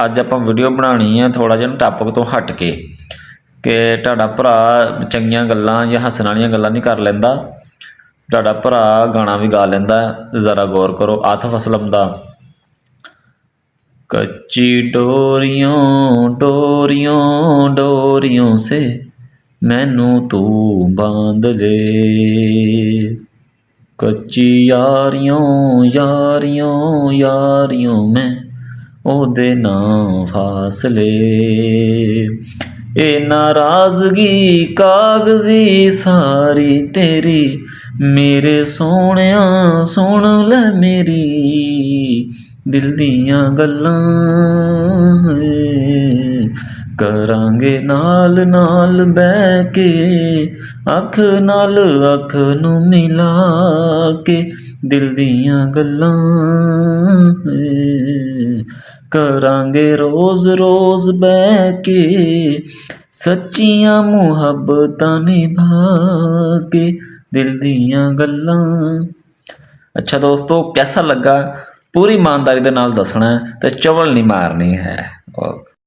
ਅੱਜ ਆਪਾਂ ਵੀਡੀਓ ਬਣਾਉਣੀ ਆ ਥੋੜ੍ਹਾ ਜਿਹਾ ਟਾਪਿਕ ਤੋਂ ਹਟ ਕੇ ਕਿ ਤੁਹਾਡਾ ਭਰਾ ਚੰਗੀਆਂ ਗੱਲਾਂ ਜਾਂ ਹੱਸਣ ਵਾਲੀਆਂ ਗੱਲਾਂ ਨਹੀਂ ਕਰ ਲੈਂਦਾ। ਤੁਹਾਡਾ ਭਰਾ ਗਾਣਾ ਵੀ ਗਾ ਲੈਂਦਾ। ਜ਼ਰਾ ਗੌਰ ਕਰੋ। ਆਤਿਫ ਅਸਲਮ ਦਾ ਕੱਚੀ ਡੋਰੀਆਂ ਡੋਰੀਆਂ ਡੋਰੀਆਂ ਸੇ ਮੈਨੂੰ ਤੂੰ ਬਾਂਧ ਲੈ, ਕੱਚੀ ਯਾਰੀਆਂ ਯਾਰੀਆਂ ਯਾਰੀਆਂ ਮੈਂ ਉਹਦੇ ਨਾਂ ਫਾਸਲੇ। ਇਹ ਨਾਰਾਜ਼ਗੀ ਕਾਗਜ਼ੀ ਸਾਰੀ ਤੇਰੀ, ਮੇਰੇ ਸੋਹਣਿਆ ਸੁਣ ਲੈ ਮੇਰੀ ਦਿਲ ਦੀਆਂ ਗੱਲਾਂ। ਕਰਾਂਗੇ ਨਾਲ ਨਾਲ ਬਹਿ ਕੇ, ਅੱਖ ਨਾਲ ਅੱਖ ਨੂੰ ਮਿਲਾ ਕੇ ਦਿਲ ਦੀਆਂ ਗੱਲਾਂ। ਕਰਾਂਗੇ ਰੋਜ਼ ਰੋਜ਼ ਬਹਿ ਕੇ, ਸੱਚੀਆਂ ਮੁਹੱਬਤਾਂ ਨਿਭਾ ਕੇ ਦਿਲ ਦੀਆਂ ਗੱਲਾਂ। ਅੱਛਾ ਦੋਸਤੋ, ਕੈਸਾ ਲੱਗਾ? ਪੂਰੀ ईमानदारी ਦੇ ਨਾਲ ਦੱਸਣਾ ਤੇ ਚਵਲ ਨਹੀਂ ਮਾਰਨੀ ਹੈ। ਓਕੇ।